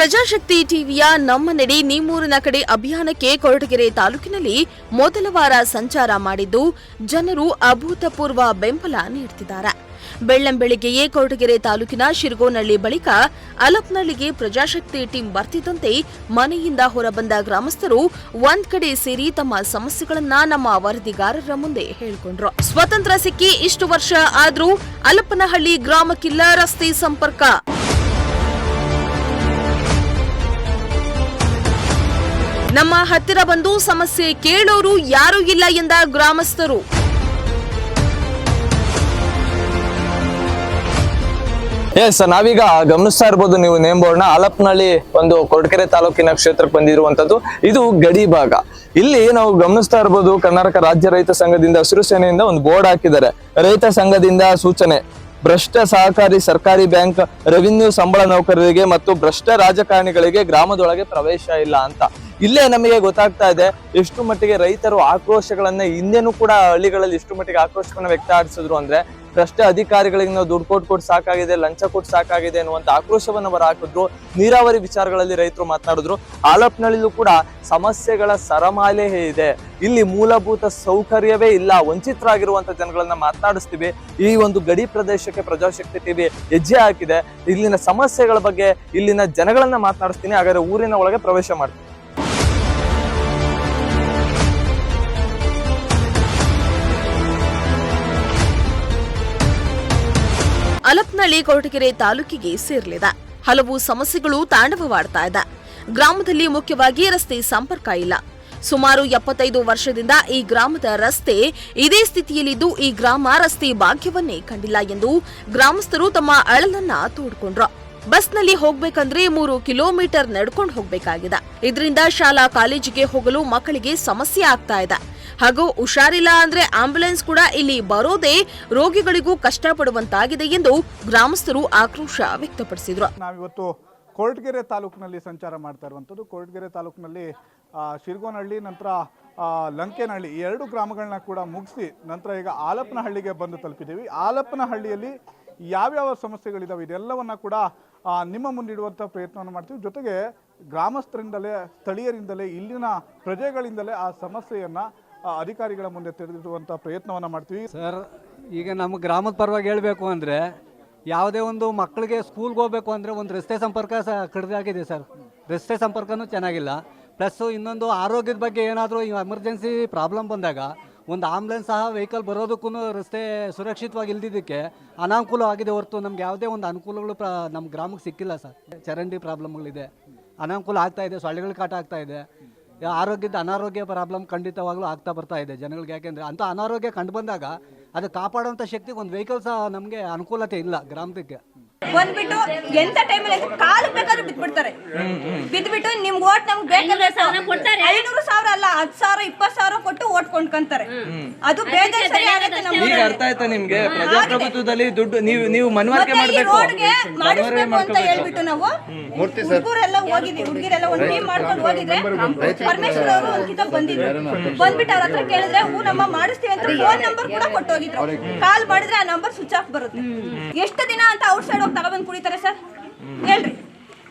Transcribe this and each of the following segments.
ಪ್ರಜಾಶಕ್ತಿ ಟಿವಿಯ ನಮ್ಮ ನಡೆ ನಿಮ್ಮೂರಿನ ಕಡೆ ಅಭಿಯಾನಕ್ಕೆ ಕೊರಟಗೆರೆ ತಾಲೂಕಿನಲ್ಲಿ ಮೊದಲ ವಾರ ಸಂಚಾರ ಮಾಡಿದ್ದು ಜನರು ಅಭೂತಪೂರ್ವ ಬೆಂಬಲ ನೀಡುತ್ತಿದ್ದಾರೆ. ಬೆಳ್ಳಂಬೆಳಿಗ್ಗೆಯೇ ಕೊರಟಗೆರೆ ತಾಲೂಕಿನ ಶಿರಗೋನಹಳ್ಳಿ ಬಳಿಕ ಅಲಪ್ನಹಳ್ಳಿಗೆ ಪ್ರಜಾಶಕ್ತಿ ಟೀಮ್ ಬರ್ತಿದ್ದಂತೆ ಮನೆಯಿಂದ ಹೊರಬಂದ ಗ್ರಾಮಸ್ಥರು ಒಂದ್ ಕಡೆ ಸೇರಿ ತಮ್ಮ ಸಮಸ್ಯೆಗಳನ್ನ ನಮ್ಮ ವರದಿಗಾರರ ಮುಂದೆ ಹೇಳಿಕೊಂಡ್ರು. ಸ್ವತಂತ್ರ ಸಿಕ್ಕಿ ಇಷ್ಟು ವರ್ಷ ಆದ್ರೂ ಅಲಪ್ಪನಹಳ್ಳಿ ಗ್ರಾಮಕ್ಕಿಲ್ಲ ರಸ್ತೆ ಸಂಪರ್ಕ. ನಮ್ಮ ಹತ್ತಿರ ಬಂದು ಸಮಸ್ಯೆ ಕೇಳೋರು ಯಾರೂ ಇಲ್ಲ ಎಂದ ಗ್ರಾಮಸ್ಥರು. ನಾವೀಗ ಗಮನಿಸ್ತಾ ಇರ್ಬೋದು, ನೀವು ನೇಮ್ ಬೋರ್ಡ್ ನ ಅಲಪ್ನಹಳ್ಳಿ ಒಂದು ಕೊರಟಗೆರೆ ತಾಲೂಕಿನ ಕ್ಷೇತ್ರಕ್ಕೆ ಬಂದಿರುವಂತದ್ದು. ಇದು ಗಡಿ ಭಾಗ. ಇಲ್ಲಿ ನಾವು ಗಮನಿಸ್ತಾ ಇರ್ಬೋದು, ಕರ್ನಾಟಕ ರಾಜ್ಯ ರೈತ ಸಂಘದಿಂದ ಹಸಿರು ಸೇನೆಯಿಂದ ಒಂದು ಬೋರ್ಡ್ ಹಾಕಿದ್ದಾರೆ. ರೈತ ಸಂಘದಿಂದ ಸೂಚನೆ: ಭ್ರಷ್ಟ ಸಹಕಾರಿ ಸರ್ಕಾರಿ ಬ್ಯಾಂಕ್ ರೆವಿನ್ಯೂ ಸಂಬಳ ನೌಕರರಿಗೆ ಮತ್ತು ಭ್ರಷ್ಟ ರಾಜಕಾರಣಿಗಳಿಗೆ ಗ್ರಾಮದೊಳಗೆ ಪ್ರವೇಶ ಇಲ್ಲ ಅಂತ. ಇಲ್ಲೇ ನಮಗೆ ಗೊತ್ತಾಗ್ತಾ ಇದೆ ಎಷ್ಟು ಮಟ್ಟಿಗೆ ರೈತರು ಆಕ್ರೋಶಗಳನ್ನ ಹಿಂದೆನೂ ಕೂಡ ಹಳ್ಳಿಗಳಲ್ಲಿ ಎಷ್ಟು ಮಟ್ಟಿಗೆ ಆಕ್ರೋಶಗಳನ್ನ ವ್ಯಕ್ತಪಡಿಸಿದ್ರು ಅಂದ್ರೆ, ಭ್ರಷ್ಟ ಅಧಿಕಾರಿಗಳಿಗೆ ನಾವು ದುಡ್ಡು ಕೊಟ್ಟು ಸಾಕಾಗಿದೆ, ಲಂಚ ಕೊಟ್ಟು ಸಾಕಾಗಿದೆ ಅನ್ನುವಂತ ಆಕ್ರೋಶವನ್ನ ಹೊರ ಹಾಕಿದ್ರು. ನೀರಾವರಿ ವಿಚಾರಗಳಲ್ಲಿ ರೈತರು ಮಾತನಾಡಿದ್ರು. ಆಲಪ್ನಹಳ್ಳಿಲೂ ಕೂಡ ಸಮಸ್ಯೆಗಳ ಸರಮಾಲೆ ಇದೆ. ಇಲ್ಲಿ ಮೂಲಭೂತ ಸೌಕರ್ಯವೇ ಇಲ್ಲ. ವಂಚಿತರಾಗಿರುವಂತ ಜನಗಳನ್ನ ಮಾತನಾಡಿಸ್ತೀವಿ. ಈ ಒಂದು ಗಡಿ ಪ್ರದೇಶಕ್ಕೆ ಪ್ರಜಾಶಕ್ತಿ ಟಿವಿ ಹೆಜ್ಜೆ ಹಾಕಿದೆ. ಇಲ್ಲಿನ ಸಮಸ್ಯೆಗಳ ಬಗ್ಗೆ ಇಲ್ಲಿನ ಜನಗಳನ್ನ ಮಾತನಾಡಿಸ್ತೀನಿ. ಹಾಗಾದ್ರೆ ಊರಿನ ಒಳಗೆ ಪ್ರವೇಶ ಮಾಡ್ತೀನಿ. ಅಲಪ್ನಹಳ್ಳಿ ಕೊರಟಗೆರೆ ತಾಲೂಕಿಗೆ ಸೇರಲಿದೆ. ಹಲವು ಸಮಸ್ಯೆಗಳು ತಾಂಡವವಾಡ್ತಾ ಇದೆ. ಗ್ರಾಮದಲ್ಲಿ ಮುಖ್ಯವಾಗಿ ರಸ್ತೆ ಸಂಪರ್ಕ ಇಲ್ಲ. ಸುಮಾರು 75 ವರ್ಷದಿಂದ ಈ ಗ್ರಾಮದ ರಸ್ತೆ ಇದೇ ಸ್ಥಿತಿಯಲ್ಲಿದ್ದು ಈ ಗ್ರಾಮ ರಸ್ತೆ ಭಾಗ್ಯವನ್ನೇ ಕಂಡಿಲ್ಲ ಎಂದು ಗ್ರಾಮಸ್ಥರು ತಮ್ಮ ಅಳಲನ್ನ ತೋಡ್ಕೊಂಡ್ರು. ಬಸ್ನಲ್ಲಿ ಹೋಗ್ಬೇಕಂದ್ರೆ 3 ಕಿಲೋಮೀಟರ್ ನಡ್ಕೊಂಡು ಹೋಗ್ಬೇಕಾಗಿದೆ. ಇದರಿಂದ ಶಾಲಾ ಕಾಲೇಜಿಗೆ ಹೋಗಲು ಮಕ್ಕಳಿಗೆ ಸಮಸ್ಯೆ ಆಗ್ತಾ ಇದೆ. ಹಾಗೂ ಹುಷಾರಿಲ್ಲ ಅಂದ್ರೆ ಆಂಬ್ಯುಲೆನ್ಸ್ ಕೂಡ ಇಲ್ಲಿ ಬರೋದೇ ರೋಗಿಗಳಿಗೂ ಕಷ್ಟಪಡುವಂತಾಗಿದೆ ಎಂದು ಗ್ರಾಮಸ್ಥರು ಆಕ್ರೋಶ ವ್ಯಕ್ತಪಡಿಸಿದ್ರು. ನಾವಿವತ್ತು ಕೊರಟಗೆರೆ ತಾಲೂಕಿನಲ್ಲಿ ಸಂಚಾರ ಮಾಡ್ತಾ ಇರುವಂಥದ್ದು. ಕೊರಟಗೆರೆ ತಾಲೂಕಿನಲ್ಲಿ ಶಿರಗೋನಹಳ್ಳಿ, ನಂತರ ಲಂಕೇನಹಳ್ಳಿ, ಈ 2 ಗ್ರಾಮಗಳನ್ನ ಕೂಡ ಮುಗಿಸಿ ನಂತರ ಈಗ ಆಲಪ್ಪನಹಳ್ಳಿಗೆ ಬಂದು ತಲುಪಿದ್ದೀವಿ. ಆಲಪ್ಪನಹಳ್ಳಿಯಲ್ಲಿ ಯಾವ್ಯಾವ ಸಮಸ್ಯೆಗಳಿದಾವೆ ಇದೆಲ್ಲವನ್ನ ಕೂಡ ನಿಮ್ಮ ಮುಂದಿಡುವಂಥ ಪ್ರಯತ್ನವನ್ನು ಮಾಡ್ತೀವಿ. ಜೊತೆಗೆ ಗ್ರಾಮಸ್ಥರಿಂದಲೇ, ಸ್ಥಳೀಯರಿಂದಲೇ, ಇಲ್ಲಿನ ಪ್ರಜೆಗಳಿಂದಲೇ ಆ ಸಮಸ್ಯೆಯನ್ನು ಅಧಿಕಾರಿಗಳ ಮುಂದೆ ತಿಳಿದಿರುವಂಥ ಪ್ರಯತ್ನವನ್ನು ಮಾಡ್ತೀವಿ. ಸರ್, ಈಗ ನಮ್ಮ ಗ್ರಾಮದ ಪರವಾಗಿ ಹೇಳಬೇಕು ಅಂದರೆ, ಯಾವುದೇ ಒಂದು ಮಕ್ಕಳಿಗೆ ಸ್ಕೂಲ್ಗೆ ಹೋಗಬೇಕು ಅಂದರೆ ಒಂದು ರಸ್ತೆ ಸಂಪರ್ಕ ಕಡಿದಾಗಿದೆ ಸರ್. ರಸ್ತೆ ಸಂಪರ್ಕನೂ ಚೆನ್ನಾಗಿಲ್ಲ. ಪ್ಲಸ್ಸು ಇನ್ನೊಂದು ಆರೋಗ್ಯದ ಬಗ್ಗೆ ಏನಾದರೂ ಎಮರ್ಜೆನ್ಸಿ ಪ್ರಾಬ್ಲಮ್ ಬಂದಾಗ ಒಂದು ಆಂಬ್ಯುಲೆನ್ಸ್ ಸಹ ವೆಹಿಕಲ್ ಬರೋದಕ್ಕೂ ರಸ್ತೆ ಸುರಕ್ಷಿತವಾಗಿ ಇಲ್ದಿದ್ದಕ್ಕೆ ಅನಾನುಕೂಲ ಆಗಿದೆ ಹೊರತು ನಮ್ಗೆ ಯಾವುದೇ ಒಂದು ಅನುಕೂಲಗಳು ನಮ್ಮ ಗ್ರಾಮಕ್ಕೆ ಸಿಕ್ಕಿಲ್ಲ ಸರ್. ಚರಂಡಿ ಪ್ರಾಬ್ಲಮ್ಗಳಿದೆ, ಅನಾನುಕೂಲ ಆಗ್ತಾ ಇದೆ, ಸೊಳ್ಳೆಗಳ ಕಾಟ ಆಗ್ತಾ ಇದೆ, ಆರೋಗ್ಯದ ಅನಾರೋಗ್ಯ ಪ್ರಾಬ್ಲಮ್ ಖಂಡಿತವಾಗ್ಲೂ ಆಗ್ತಾ ಬರ್ತಾ ಇದೆ ಜನಗಳಿಗೆ. ಯಾಕೆಂದರೆ ಅಂಥ ಅನಾರೋಗ್ಯ ಕಂಡು ಬಂದಾಗ ಅದು ಕಾಪಾಡುವಂಥ ಶಕ್ತಿ ಒಂದು ವೆಹಿಕಲ್ ಸಹ ನಮಗೆ ಅನುಕೂಲತೆ ಇಲ್ಲ ಗ್ರಾಮಕ್ಕೆ. ಬಂದ್ಬಿಟ್ಟು ಎಂತ ಟೈಮಲ್ಲಿ ಕಾಲು ಬೇಕಾದ್ರೂ ಬಿದ್ಬಿಡ್ತಾರೆ. ಬಿದ್ಬಿಟ್ಟು ನಿಮ್ಗೆ ಓಟ್ ನಮ್ಗೆ ಬೇಕಾದ್ರೆ 500,000 ಅಲ್ಲ 10,000 20,000 ಕೊಟ್ಟು ಓಟ್ ಕೊಂಡ್ಕೊಂತಾರೆ. ಅದು ಬೇಜಾರು ಸರಿ ಆಗುತ್ತೆ ನಮ್ಗೆ. ಈಗ ಅರ್ಥ ಆಯ್ತಾ ನಿಮ್ಗೆ? ಪ್ರಜಾಪ್ರಭುತ್ವದಲ್ಲಿ ದುಡ್ಡು ನೀವು ಮನವರಿಕೆ ಮಾಡಬೇಕು ಅಂತ ಹೇಳ್ಬಿಟ್ಟು ನಾವು ಹುಡುಗರೆಲ್ಲ ಹೋಗಿದ್ವಿ, ಹುಡುಗಿರೆಲ್ಲ ಒಂದು ಟೀಮ್ ಮಾಡ್ಕೊಂಡು ಹೋಗಿದ್ರೆ ಪರಮೇಶ್ವರ್ ಅವರು ಒಂದ್ಕಿತ ಬಂದ್ಬಿಟ್ಟು ಅವ್ರ ಹತ್ರ ಕೇಳಿದ್ರೆ ನಮ್ಮ ಮಾಡಿಸ್ತೀವಿ ಅಂತ ಫೋನ್ ನಂಬರ್ ಕೂಡ ಕೊಟ್ಟು ಹೋಗಿದ್ರು. ಕಾಲ್ ಮಾಡಿದ್ರೆ ಆ ನಂಬರ್ ಸ್ವಿಚ್ ಆಫ್ ಬರುತ್ತೆ. ಎಷ್ಟು ದಿನ ಅಂತ ಔಟ್ ಸೈಡ್ ಹೋಗಿ ತಗೊಬಂದು ಕುಡಿತಾರೆ ಸರ್? ಹೇಳ್ರಿ,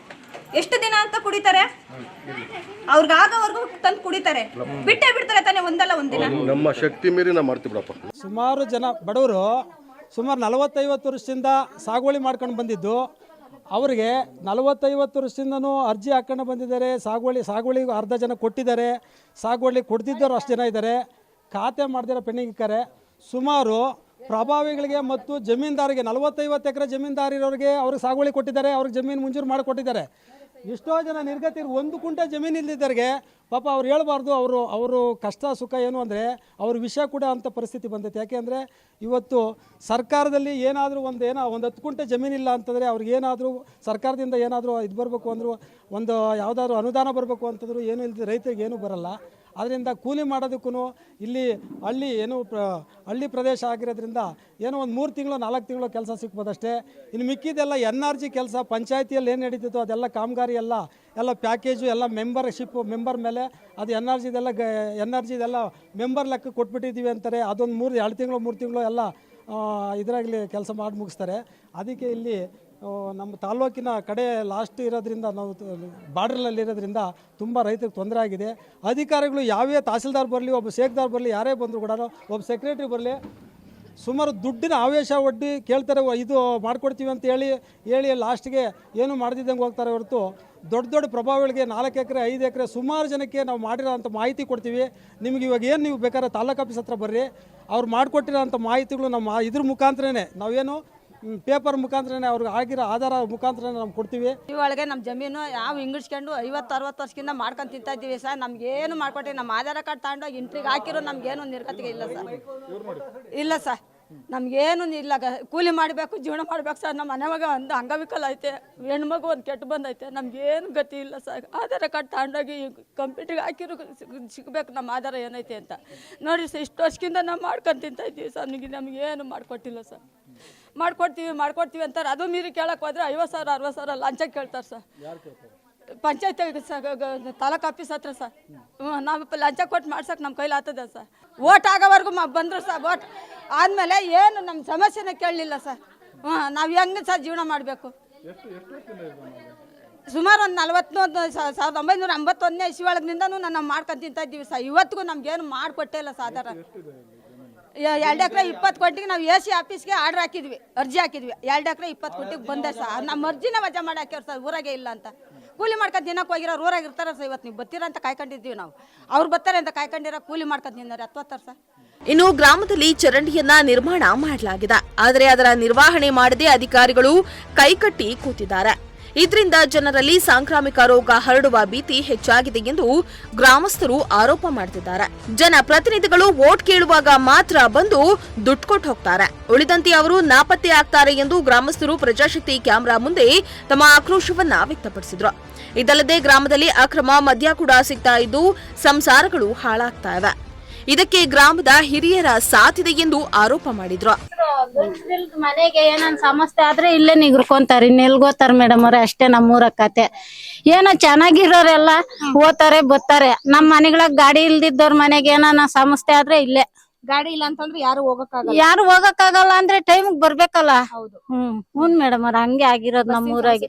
ಎಷ್ಟು ದಿನ ಅಂತ ಕುಡಿತಾರೆ? ಅವ್ರಿಗಾಗವರೆಗೂ ತಂದು ಕುಡಿತಾರೆ, ಬಿಟ್ಟೇ ಬಿಡ್ತಾರೆ ತಾನೆ ಒಂದಲ್ಲ ಒಂದಿನ. ನಮ್ಮ ಶಕ್ತಿ ಮೀರಿ ನಾವು ಮಾಡ್ತೀವಿ ಬಿಡಪ್ಪ. ಸುಮಾರು ಜನ ಬಡವರು ಸುಮಾರು 40-50 ವರ್ಷದಿಂದ ಸಾಗುವಳಿ ಮಾಡ್ಕೊಂಡು ಬಂದಿದ್ದು, ಅವರಿಗೆ 40-50 ವರ್ಷದಿಂದನೂ ಅರ್ಜಿ ಹಾಕೊಂಡು ಬಂದಿದ್ದಾರೆ. ಸಾಗುವಳಿ ಅರ್ಧ ಜನ ಕೊಟ್ಟಿದ್ದಾರೆ, ಸಾಗುವಳಿ ಕೊಡ್ತಿದ್ದವರು ಅಷ್ಟು ಜನ ಇದ್ದಾರೆ. ಖಾತೆ ಮಾಡ್ದಿರೋ ಪೆಂಡಿಂಗ್ ಇಕ್ಕಾರೆ. ಸುಮಾರು ಪ್ರಭಾವಿಗಳಿಗೆ ಮತ್ತು ಜಮೀನ್ದಾರಿಗೆ 40-50 ಎಕರೆ ಜಮೀನ್ದಾರಿರೋರಿಗೆ ಅವ್ರಿಗೆ ಸಾಗುವಳಿ ಕೊಟ್ಟಿದ್ದಾರೆ, ಅವ್ರಿಗೆ ಜಮೀನು ಮಂಜೂರು ಮಾಡಿಕೊಟ್ಟಿದ್ದಾರೆ. ಎಷ್ಟೋ ಜನ ನಿರ್ಗತಿ 1 ಕುಂಟೆ ಜಮೀನು ಇಲ್ದಿದ್ದರಿಗೆ ಪಾಪ ಅವ್ರು ಹೇಳ್ಬಾರ್ದು. ಅವರು ಕಷ್ಟ ಸುಖ ಏನು ಅಂದರೆ ಅವ್ರ ವಿಷಯ ಕೂಡ ಅಂಥ ಪರಿಸ್ಥಿತಿ ಬಂದೈತೆ. ಯಾಕೆಂದರೆ ಇವತ್ತು ಸರ್ಕಾರದಲ್ಲಿ ಏನಾದರೂ ಒಂದು 10 ಕುಂಟೆ ಜಮೀನಿಲ್ಲ ಅಂತಂದರೆ ಅವ್ರಿಗೇನಾದರೂ ಸರ್ಕಾರದಿಂದ ಏನಾದರೂ ಇದು ಬರಬೇಕು ಅಂದರೂ, ಒಂದು ಯಾವುದಾದ್ರೂ ಅನುದಾನ ಬರಬೇಕು ಅಂತಂದ್ರು ಏನೂ ಇಲ್ಲದೆ ರೈತರಿಗೆ ಏನೂ ಬರಲ್ಲ. ಅದರಿಂದ ಕೂಲಿ ಮಾಡೋದಕ್ಕೂ ಇಲ್ಲಿ ಹಳ್ಳಿ ಪ್ರದೇಶ ಆಗಿರೋದ್ರಿಂದ ಏನೋ ಒಂದು 3 ತಿಂಗಳು 4 ತಿಂಗಳು ಕೆಲಸ ಸಿಗ್ಬೋದಷ್ಟೇ. ಇನ್ನು ಮಿಕ್ಕಿದೆಲ್ಲ NRG ಕೆಲಸ ಪಂಚಾಯತಿಯಲ್ಲಿ ಏನು ನಡೀತಿತ್ತು ಅದೆಲ್ಲ ಕಾಮಗಾರಿ ಎಲ್ಲ ಪ್ಯಾಕೇಜು ಎಲ್ಲ ಮೆಂಬರ್ ಮೇಲೆ ಅದು NRGದೆಲ್ಲ ಮೆಂಬರ್ ಲೆಕ್ಕ ಕೊಟ್ಬಿಟ್ಟಿದ್ದೀವಿ ಅಂತಾರೆ. ಅದೊಂದು 2 ತಿಂಗಳು 3 ತಿಂಗಳು ಎಲ್ಲ ಇದರಾಗಲಿ ಕೆಲಸ ಮಾಡಿ ಮುಗಿಸ್ತಾರೆ. ಅದಕ್ಕೆ ಇಲ್ಲಿ ನಮ್ಮ ತಾಲೂಕಿನ ಕಡೆ ಲಾಸ್ಟ್ ಇರೋದ್ರಿಂದ ನಾವು ಬಾರ್ಡ್ರಲ್ಲಿ ಇರೋದ್ರಿಂದ ತುಂಬ ರೈತರಿಗೆ ತೊಂದರೆ ಆಗಿದೆ. ಅಧಿಕಾರಿಗಳು ಯಾವೇ ತಹಸೀಲ್ದಾರ್ ಬರಲಿ, ಒಬ್ಬ ಶೇಖ್ದಾರ್ ಬರಲಿ, ಯಾರೇ ಬಂದರೂ ಕೂಡ, ಒಬ್ಬ ಸೆಕ್ರೆಟ್ರಿ ಬರಲಿ, ಸುಮಾರು ದುಡ್ಡಿನ ಆವೇಶ ಒಡ್ಡಿ ಕೇಳ್ತಾರೆ, ಇದು ಮಾಡಿಕೊಡ್ತೀವಿ ಅಂತ ಹೇಳಿ ಲಾಸ್ಟ್ಗೆ ಏನು ಮಾಡ್ದಿದ್ದಂಗೆ ಹೋಗ್ತಾರೆ ಹೊರತು ದೊಡ್ಡ ಪ್ರಭಾವಗಳಿಗೆ 4 ಎಕರೆ 5 ಎಕರೆ ಸುಮಾರು ಜನಕ್ಕೆ ನಾವು ಮಾಡಿರೋ ಅಂಥ ಮಾಹಿತಿ ಕೊಡ್ತೀವಿ. ನಿಮ್ಗೆ ಇವಾಗ ಏನು ನೀವು ಬೇಕಾದ್ರೆ ತಾಲೂಕು ಆಫೀಸ್ ಹತ್ರ ಬರ್ರಿ, ಅವ್ರು ಮಾಡಿಕೊಟ್ಟಿರೋ ಅಂಥ ಮಾಹಿತಿಗಳು ನಮ್ಮ ಇದ್ರ ಮುಖಾಂತರನೇ ನಾವೇನು ಪೇಪರ್ ಮುಖಾಂತರನೇ ಅವ್ರಿಗೆ ಆಗಿರೋ ಆಧಾರ ಮುಖಾಂತರ ನಾವು ಕೊಡ್ತೀವಿ. ಇವಾಗ ನಮ್ಮ ಜಮೀನು ಯಾವ ಇಂಗ್ಲಿಷ್ಕೊಂಡು 50-60 ವರ್ಷದಿಂದ ಮಾಡ್ಕೊಂಡು ತಿಂತಾ ಇದ್ದೀವಿ ಸರ್. ನಮ್ಗೇನು ಮಾಡ್ಕೊಟ್ಟಿವಿ, ನಮ್ಮ ಆಧಾರ ಕಾರ್ಡ್ ತಗೊಂಡೋಗಿ ಇಂಟ್ರಿಗೆ ಹಾಕಿರೋ ನಮ್ಗೇನು ನಿರ್ಗತಿಗೆ ಇಲ್ಲ ಸರ್. ಇಲ್ಲ ಸರ್, ನಮಗೇನು ಇಲ್ಲ. ಕೂಲಿ ಮಾಡಬೇಕು, ಜೀವನ ಮಾಡ್ಬೇಕು ಸರ್. ನಮ್ಮ ಮನೆಯಾಗ ಒಂದು ಅಂಗವಿಕಲ ಐತೆ, ಹೆಣ್ಮಗು ಒಂದು ಕೆಟ್ಟು ಬಂದೈತೆ, ನಮಗೇನು ಗತಿ ಇಲ್ಲ ಸರ್. ಆಧಾರ ಕಾರ್ಡ್ ತಗೊಂಡೋಗಿ ಕಂಪ್ಯೂಟ್ರಿಗೆ ಹಾಕಿರೋ ಸಿಗಬೇಕು ನಮ್ಮ ಆಧಾರ ಏನೈತೆ ಅಂತ. ನೋಡಿರಿ ಸರ್, ಇಷ್ಟು ವರ್ಷದಿಂದ ನಾವು ಮಾಡ್ಕೊಂಡು ತಿಂತಾ ಇದ್ದೀವಿ ಸರ್. ನಮಗೇನು ಮಾಡಿಕೊಟ್ಟಿಲ್ಲ ಸರ್. ಮಾಡ್ಕೊಡ್ತೀವಿ ಅಂತಾರೆ. ಅದು ಮೀರಿ ಕೇಳಕ್ಕೆ ಹೋದ್ರೆ 50,000 60,000 ಲಂಚ ಕೇಳ್ತಾರೆ ಸರ್. ಪಂಚಾಯತ್ ತಾಲೂಕು ಆಫೀಸ್ ಹತ್ರ ಸರ್. ನಾವು ಲಂಚ ಕೊಟ್ಟು ಮಾಡ್ಸಕ್ಕೆ ನಮ್ಮ ಕೈಲಿ ಆಗ್ತದೆ ಸರ್. ಓಟ್ ಆಗೋವರೆಗೂ ಬಂದರು ಸರ್. ಓಟ್ ಆದಮೇಲೆ ಏನು ನಮ್ಮ ಸಮಸ್ಯೆನ ಕೇಳಲಿಲ್ಲ ಸರ್. ನಾವು ಹೆಂಗೆ ಸರ್ ಜೀವನ ಮಾಡಬೇಕು? ಸುಮಾರು ಒಂದು 1951ನೇ ಇಸ್ವಿಯೊಳಗಿನಿಂದನೂ ನಾವು ಮಾಡ್ಕೊಂಡು ತಿಂತಾ ಇದ್ದೀವಿ ಸರ್. ಇವತ್ತಿಗೂ ನಮ್ಗೇನು ಮಾಡಿಕೊಟ್ಟೇ ಇಲ್ಲ ಸರ್. ಆಧಾರ 2 ಎಕರೆ 20 ಕೋಟಿಗೆ ನಾವು AC ಆಫೀಸ್ಗೆ ಆರ್ಡ್ರ್ ಹಾಕಿದ್ವಿ, ಅರ್ಜಿ ಹಾಕಿದ್ವಿ. 2 ಎಕರೆ 20 ಕೋಟಿಗೆ ಬಂದೆ ಸರ್. ನಮ್ಮ ಅರ್ಜಿನ ವಜಾ ಮಾಡಿ ಹಾಕ್ಯಾರ ಸರ್. ಊರಾಗೆ ಇಲ್ಲ ಅಂತ ಕೂಲಿ ಮಾಡ್ಕೊಂಡು ದಿನಕ್ಕೆ ಹೋಗಿರೋ ಊರಾಗ ಇರ್ತಾರ ಸರ್. ಇವತ್ತು ನೀವು ಬರ್ತೀರ ಅಂತ ಕಾಯ್ಕೊಂಡಿದ್ದೀವಿ ನಾವು. ಅವ್ರು ಬರ್ತಾರೆ ಅಂತ ಕಾಯ್ಕೊಂಡಿರೋ ಕೂಲಿ ಮಾಡ್ಕೊಂಡು ತಿಂದಾರೆ 20 ಸರ್. ಇನ್ನು ಗ್ರಾಮದಲ್ಲಿ ಚರಂಡಿಯನ್ನ ನಿರ್ಮಾಣ ಮಾಡಲಾಗಿದೆ, ಆದರೆ ಅದರ ನಿರ್ವಹಣೆ ಮಾಡದೆ ಅಧಿಕಾರಿಗಳು ಕೈಕಟ್ಟಿ ಕೂತಿದ್ದಾರೆ. ಇದರಿಂದ ಜನರಲ್ಲಿ ಸಾಂಕ್ರಾಮಿಕ ರೋಗ ಹರಡುವ ಭೀತಿ ಹೆಚ್ಚಾಗಿದೆ ಎಂದು ಗ್ರಾಮಸ್ಥರು ಆರೋಪ ಮಾಡುತ್ತಿದ್ದಾರೆ. ಜನಪ್ರತಿನಿಧಿಗಳು ವೋಟ್ ಕೇಳುವಾಗ ಮಾತ್ರ ಬಂದು ದುಡ್ಡು ಕೊಟ್ಟು ಹೋಗ್ತಾರೆ, ಉಳಿದಂತೆ ಅವರು ನಾಪತ್ತೆ ಆಗ್ತಾರೆ ಎಂದು ಗ್ರಾಮಸ್ಥರು ಪ್ರಜಾಶಕ್ತಿ ಕ್ಯಾಮೆರಾ ಮುಂದೆ ತಮ್ಮ ಆಕ್ರೋಶವನ್ನ ವ್ಯಕ್ತಪಡಿಸಿದ್ರು. ಇದಲ್ಲದೆ ಗ್ರಾಮದಲ್ಲಿ ಅಕ್ರಮ ಮದ್ಯ ಕೂಡ ಸಿಗ್ತಾ ಇದ್ದು ಸಂಸಾರಗಳು ಹಾಳಾಗ್ತಾ ಇವೆ. ಇದಕ್ಕೆ ಗ್ರಾಮದ ಹಿರಿಯರ ಸಾಥಿದೆ ಎಂದು ಆರೋಪ ಮಾಡಿದ್ರು. ಮನೆಗೆ ಏನನ್ ಸಮಸ್ಯೆ ಆದ್ರೆ ಇಲ್ಲೇ ನಿಗ್ರಕೊಂತಾರ, ಇನ್ನೆಲ್ಗೋತಾರ ಮೇಡಮ್ ಅವ್ರೆ. ಅಷ್ಟೇ ನಮ್ಮೂರ ಕತೆ. ಏನೋ ಚೆನ್ನಾಗಿರೋರೆಲ್ಲ ಹೋಗ್ತಾರೆ ಬರ್ತಾರೆ. ನಮ್ ಮನೆಗಳಾಗ ಗಾಡಿ ಇಲ್ದಿದ್ದವ್ರ ಮನೆಗೆ ಏನಾನ ಸಮಸ್ಯೆ ಆದ್ರೆ ಇಲ್ಲೇ. ಗಾಡಿ ಇಲ್ಲ ಅಂತಂದ್ರೆ ಯಾರು ಹೋಗಕ್ಕಾಗಲ್ಲ ಅಂದ್ರೆ ಟೈಮ್ ಬರ್ಬೇಕಲ್ಲ. ಹ್ಞೂ ಮೇಡಮ್ ಅವ್ರ, ಹಂಗೆ ಆಗಿರೋದು ನಮ್ಮೂರಾಗೆ.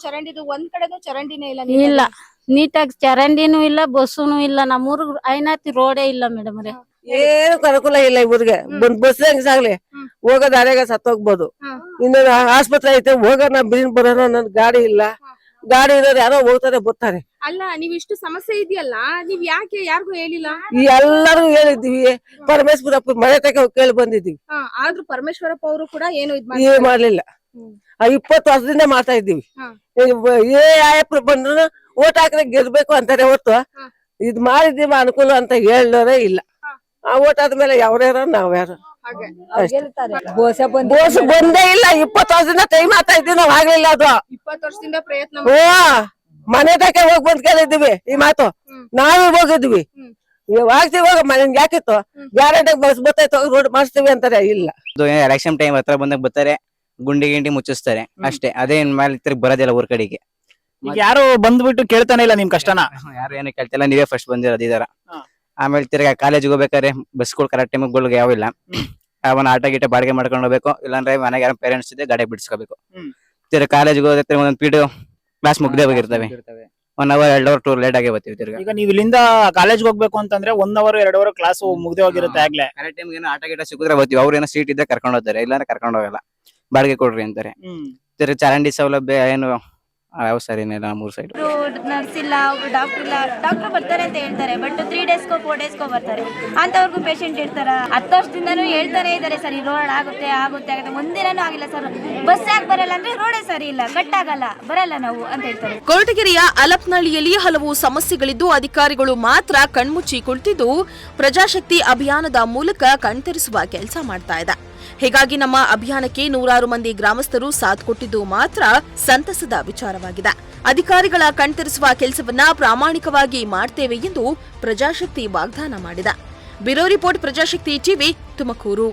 ಚರಂಡಿದು ಒಂದ್ ಕಡೆನೂ ಚರಂಡಿನೇ ಇಲ್ಲ, ನೀಟಾಗಿ ಚರಂಡಿನೂ ಇಲ್ಲ, ಬಸ್ಸುನು ಇಲ್ಲ. ನಮ್ಮೂರ್ ಐನಾತಿ ರೋಡೇ ಇಲ್ಲ ಮೇಡಮ್ ಅವ್ರೆ. ಏನು ಅನುಕೂಲ ಇಲ್ಲ ಇವ್ರಿಗೆ. ಬಸ್ ಹೆಂಗ್ಸಾಗ್ಲಿ ಹೋಗೋ ದಾರ್ಯಾಗ ಸತ್ತೋಗ್ಬೋದು. ಇನ್ನು ಆಸ್ಪತ್ರೆ ಐತೆ, ಹೋಗೋಣ ಬಿರಿನ್ ಬರೋಣ. ನನ್ ಗಾಡಿ ಇಲ್ಲ. ಗಾಡಿ ಇರೋರು ಯಾರೋ ಹೋಗ್ತಾರೆ ಬರ್ತಾರೆ. ಅಲ್ಲ, ನೀವ್ ಇಷ್ಟು ಸಮಸ್ಯೆ ಇದೆಯಲ್ಲ, ನೀವ್ ಯಾಕೆ ಯಾರಿಗೂ ಹೇಳಿಲ್ಲ? ಎಲ್ಲರೂ ಹೇಳಿದ್ವಿ. ಪರಮೇಶ್ವರಪ್ಪ ಮನೆ ತಕ ಕೇಳಿ ಬಂದಿದ್ವಿ. ಆದ್ರೂ ಪರಮೇಶ್ವರಪ್ಪ ಅವರು ಕೂಡ ಏನು ಏನ್ ಮಾಡ್ಲಿಲ್ಲ. 20 ವರ್ಷದಿಂದ ಮಾಡ್ತಾ ಇದ್ದೀವಿ. ಆಯಪ್ಪ ಬಂದ್ರು ಓಟ್ ಹಾಕ್ರೆ ಗೆಲ್ಬೇಕು ಅಂತಾರೆ ಹೊತ್ತು ಇದ್ ಮಾಡಿದೀವಿ ಅನುಕೂಲ ಅಂತ ಹೇಳೋರೇ ಇಲ್ಲ. ಆ ಓಟ್ ಆದ್ಮೇಲೆ ಯಾವ್ಯಾರ ನಾವ್ಯಾರು ಬೋಸ್ ಬಂದೇ ಇಲ್ಲ. 20 ವರ್ಷದಿಂದ ಟ್ರೈ ಮಾಡ್ತಾ ಇದ್ದೀವಿ ನಾವ್. ಆಗ್ಲಿಲ್ಲ ಅದು. 20 ವರ್ಷದಿಂದ ಪ್ರಯತ್ನ. ಮನೆ ತಕ ಹೋಗ್ ಬಂದ್ ಕೇಳಿದ್ವಿ ಈ ಮಾತು. ನಾವೇ ಹೋಗಿದ್ವಿ. ಆಗ್ತೀವಿ ಹೋಗ ಮನೆಗೆ ಯಾಕಿತ್ತು ಗ್ಯಾರಂಟಿ ಬಸ್ ಬರ್ತೈತೆ ರೋಡ್ ಮಾಡಿಸ್ತೀವಿ ಅಂತಾರೆ. ಇಲ್ಲ, ಎಲೆಕ್ಷನ್ ಟೈಮ್ ಹತ್ರ ಬಂದಾಗ ಬರ್ತಾರೆ, ಗುಂಡಿ ಗಿಂಡಿ ಮುಚ್ಚಿಸ್ತಾರೆ ಅಷ್ಟೇ. ಅದೇನ್ ಮೇಲೆ ಬರೋದಿಲ್ಲ ಊರ್ ಕಡೆಗೆ. ಯಾರು ಬಂದ್ಬಿಟ್ಟು ಕೇಳ್ತಾನೆ ಇಲ್ಲ ನಿಮ್ ಕಷ್ಟನ. ಯಾರು ಏನು ಕೇಳ್ತಿಲ್ಲ, ನೀವೇ ಫಸ್ಟ್ ಬಂದಿರೋದು ಇದರ. ಆಮೇಲೆ ತಿರ್ಗಾ ಕಾಲೇಜ್ಗೆ ಹೋಗ್ಬೇಕಾದ್ರೆ ಬಸ್ಗಳು ಕರೆಕ್ಟ್ ಟೈಮ್ಗಳಿಗೆ ಯಾವಿಲ್ಲ. ಅವನ ಆಟ ಗೀಟ ಬಾಡಿಗೆ ಮಾಡ್ಕೊಂಡು ಹೋಗ್ಬೇಕು, ಇಲ್ಲಾಂದ್ರೆ ಮನೆಗೆ ಯಾರು ಪೇರೆಂಟ್ಸ್ ಇದೆ ಗಾಡಿ ಬಿಡಿಸ್ಕೋಬೇಕು. ತಿರ್ಗಾ ಕಾಲೇಜ್ಗೆ ಹೋದ್ರೆ ಒಂದೊಂದು ಪೀರಿಯಡ್ ಕ್ಲಾಸ್ ಮುಗ್ದೇ ಹೋಗಿರ್ತವೆ. 1 hour 2 hour ಟೂರ್ ಲೇಟ್ ಆಗಿ ಬರ್ತೀವಿ. ತಿರ್ಗಾ ಈಗ ನೀವು ಇಲ್ಲಿಂದ ಕಾಲೇಜ್ಗೆ ಹೋಗ್ಬೇಕು ಅಂತಂದ್ರೆ 1 hour 2 hour ಕ್ಲಾಸ್ ಮುಗ್ದೇ ಹೋಗಿರುತ್ತೆ. ಆಗ್ಲೇ ಕರೆಕ್ಟ್ ಟೈಮ್ ಏನೋ ಆಟ ಗೀಟ ಸಿಕ್ಕಿದ್ರೆ ಬರ್ತೀವಿ. ಅವ್ರು ಏನೋ ಸೀಟ್ ಇದ್ರೆ ಕರ್ಕೊಂಡು ಹೋಗ್ತಾರೆ, ಇಲ್ಲಾಂದ್ರೆ ಕರ್ಕೊಂಡು ಹೋಗಲ್ಲ, ಬಾಡಿಗೆ ಕೊಡ್ರಿ ಅಂತಾರೆ. ತಿರ್ಗಿ ಚರಂಡಿ ಸೌಲಭ್ಯ ಏನು ಯಾವ ಸರಿನಿಲ್ಲ ನಮ್ಮೂರ್ ಸೈಡ್. ನರ್ಸ್ ಇಲ್ಲ, ಡಾಕ್ಟರ್ ಇಲ್ಲ. ಡಾಕ್ಟರ್ ಬರ್ತಾರೆ ಅಂತ ಹೇಳ್ತಾರೆ, ಬಟ್ 3 ಡೇಸ್ಗೋ 4 ಡೇಸ್ಗೋ ಬರ್ತಾರೆ. ಅಂತವ್ರಿಗೂ ಪೇಷಂಟ್ ಇರ್ತಾರ. 10 ವರ್ಷದಿಂದನೂ ಹೇಳ್ತಾನೆ ಇದಾರೆ, ಸರ್ ಈ ರೋಡ್ ಆಗುತ್ತೆ ಆಗುತ್ತೆ ಆಗುತ್ತೆ. ಒಂದಿನೂ ಆಗಿಲ್ಲ ಸರ್. ಬಸ್ ಯಾಕೆ ಬರಲ್ಲ ಅಂದ್ರೆ ರೋಡೇ ಸರಿ ಇಲ್ಲ, ಕಟ್ಟಾಗಲ್ಲ, ಬರಲ್ಲ ನಾವು ಅಂತ ಹೇಳ್ತಾರೆ. ಕೊರಟಗೆರೆಯ ಅಲಪ್ನಹಳ್ಳಿಯಲ್ಲಿ ಹಲವು ಸಮಸ್ಯೆಗಳಿದ್ದು ಅಧಿಕಾರಿಗಳು ಮಾತ್ರ ಕಣ್ಮುಚ್ಚಿ ಕುಳಿತಿದ್ದು ಪ್ರಜಾಶಕ್ತಿ ಅಭಿಯಾನದ ಮೂಲಕ ಕಣ್ತೆರೆಸುವ ಕೆಲಸ ಮಾಡ್ತಾ ಇದೆ. ಹೀಗಾಗಿ ನಮ್ಮ ಅಭಿಯಾನಕ್ಕೆ 100 ಮಂದಿ ಗ್ರಾಮಸ್ಥರು ಸಾಥ್ ಕೊಟ್ಟಿದ್ದು ಮಾತ್ರ ಸಂತಸದ ವಿಚಾರವಾಗಿದೆ. ಅಧಿಕಾರಿಗಳ ಕಣ್ತೆರೆಸುವ ಕೆಲಸವನ್ನ ಪ್ರಾಮಾಣಿಕವಾಗಿ ಮಾಡ್ತೇವೆ ಎಂದು ಪ್ರಜಾಶಕ್ತಿ ವಾಗ್ದಾನ ಮಾಡಿದೆ. Bureau report, Prajashakti TV, Tumakuru.